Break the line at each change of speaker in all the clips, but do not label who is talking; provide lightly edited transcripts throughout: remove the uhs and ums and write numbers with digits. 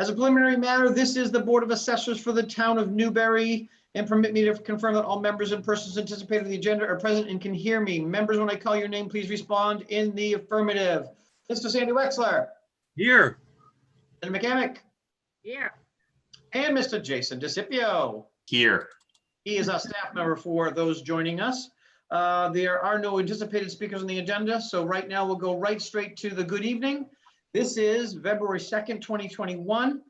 As a preliminary matter, this is the Board of Assessors for the town of Newbury, and permit me to confirm that all members and persons anticipated in the agenda are present and can hear me. Members, when I call your name, please respond in the affirmative. Mr. Sandy Wexler.
Here.
Mr. McCamick.
Here.
And Mr. Jason DeCipio.
Here.
He is our staff member for those joining us. There are no anticipated speakers on the agenda, so right now we'll go right straight to the good evening. This is February 2nd, 2021.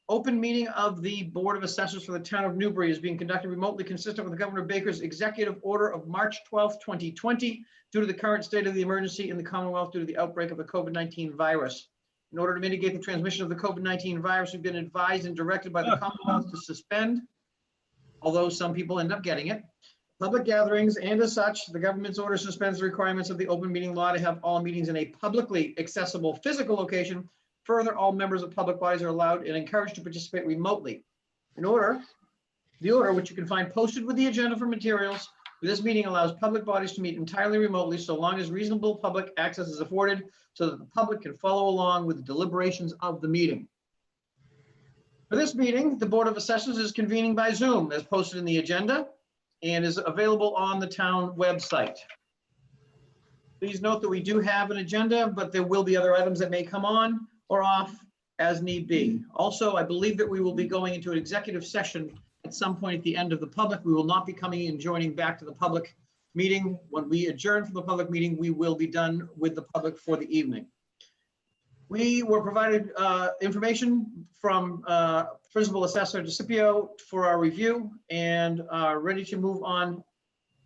Open meeting of the Board of Assessors for the town of Newbury is being conducted remotely, consistent with the Governor Baker's executive order of March 12th, 2020, due to the current state of the emergency in the Commonwealth due to the outbreak of the COVID-19 virus. In order to mitigate the transmission of the COVID-19 virus, we've been advised and directed by the Commonwealth to suspend, although some people end up getting it, public gatherings, and as such, the government's order suspends the requirements of the open meeting law to have all meetings in a publicly accessible physical location. Further, all members of public bodies are allowed and encouraged to participate remotely. The order, which you can find posted with the agenda for materials for this meeting, allows public bodies to meet entirely remotely so long as reasonable public access is afforded so that the public can follow along with the deliberations of the meeting. For this meeting, the Board of Assessors is convening by Zoom as posted in the agenda and is available on the town website. Please note that we do have an agenda, but there will be other items that may come on or off as need be. Also, I believe that we will be going into an executive session at some point at the end of the public. We will not be coming and joining back to the public meeting. When we adjourn from the public meeting, we will be done with the public for the evening. We were provided information from Principal Assessor DeCipio for our review and are ready to move on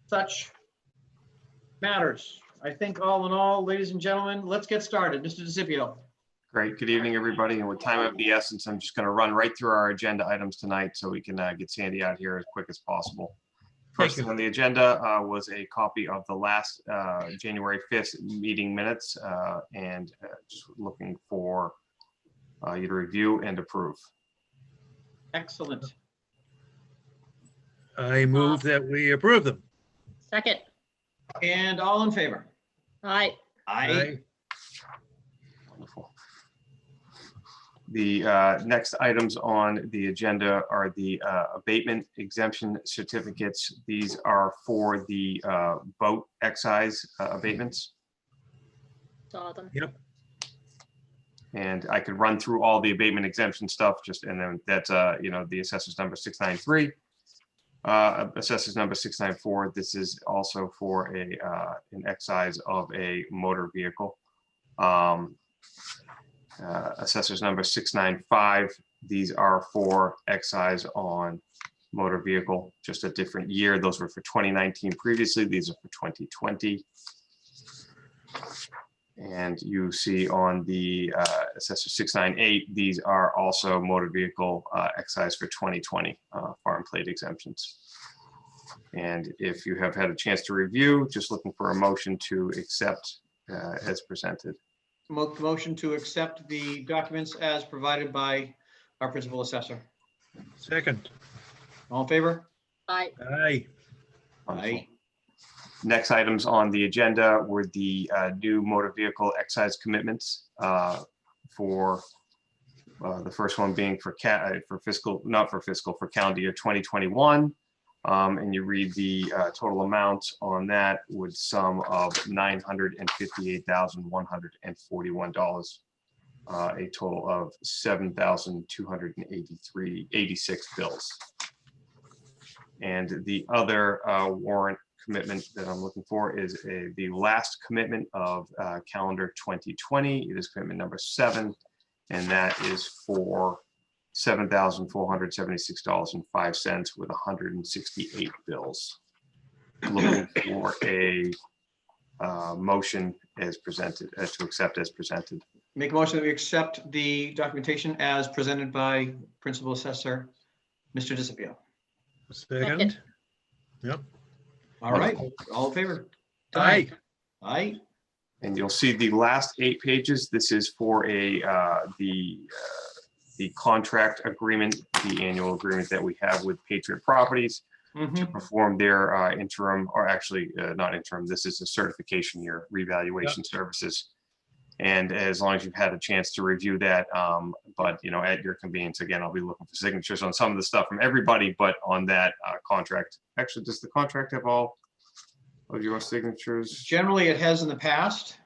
such matters. I think all in all, ladies and gentlemen, let's get started. Mr. DeCipio.
Great. Good evening, everybody. And with time of the essence, I'm just going to run right through our agenda items tonight so we can get Sandy out here as quick as possible. First thing on the agenda was a copy of the last January 5th meeting minutes and just looking for you to review and approve.
Excellent.
I move that we approve them.
Second.
And all in favor?
Aye.
Aye.
Wonderful. The next items on the agenda are the abatement exemption certificates. These are for the boat excise abatements.
Saw them.
Yep.
And I could run through all the abatement exemption stuff and then that's, the assessors number 693. Assessors number 694. This is also for an excise of a motor vehicle. Assessors number 695. These are for excise on motor vehicle, just a different year. Those were for 2019 previously. These are for 2020. And you see on the Assessor 698, these are also motor vehicle excise for 2020 farm plate exemptions. And if you have had a chance to review, just looking for a motion to accept as presented.
Motion to accept the documents as provided by our principal assessor.
Second.
All in favor?
Aye.
Aye.
Aye.
Next items on the agenda were the new motor vehicle excise commitments for the first one being for calendar year 2021. And you read the total amount on that would sum of $958,141, a total of 7,286 bills. And the other warrant commitment that I'm looking for is the last commitment of calendar 2020. It is commitment number 7, and that is for $7,476.05 with 168 bills. Looking for a motion as presented, to accept as presented.
Make a motion that we accept the documentation as presented by Principal Assessor Mr. DeCipio.
Second. Yep.
All right, all in favor?
Aye.
Aye.
And you'll see the last 8 pages. This is for the contract agreement, the annual agreement that we have with Patriot Properties to perform their interim, or actually not interim, this is a certification year revaluation services. And as long as you've had a chance to review that, but at your convenience, again, I'll be looking for signatures on some of the stuff from everybody, but on that contract. Actually, does the contract have all of your signatures?
Generally, it has in the past.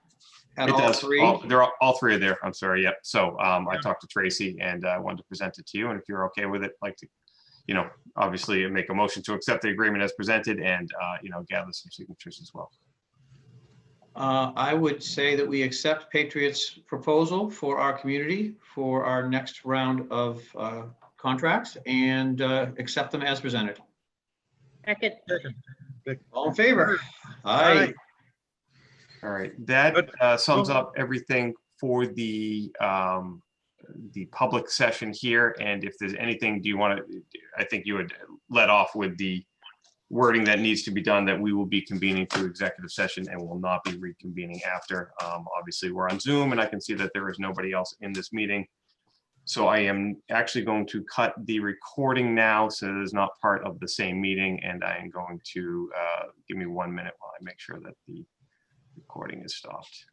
Had
It
all
does.
three.
All three are there. I'm sorry. Yep. So I talked to Tracy and I wanted to present it to you. And if you're okay with it, I'd like to, obviously make a motion to accept the agreement as presented and, gather some signatures as well.
I would say that we accept Patriot's proposal for our community for our next round of contracts and accept them as presented.
Second.
All in favor?
Aye.
All right, that
Good.
sums up everything for the public session here. And if there's anything, I think you would let off with the wording that needs to be done, that we will be convening to executive session and will not be reconvening after. Obviously, we're on Zoom and I can see that there is nobody else in this meeting. So I am actually going to cut the recording now so it is not part of the same meeting. And I am going to give me 1 minute while I make sure that the recording is stopped.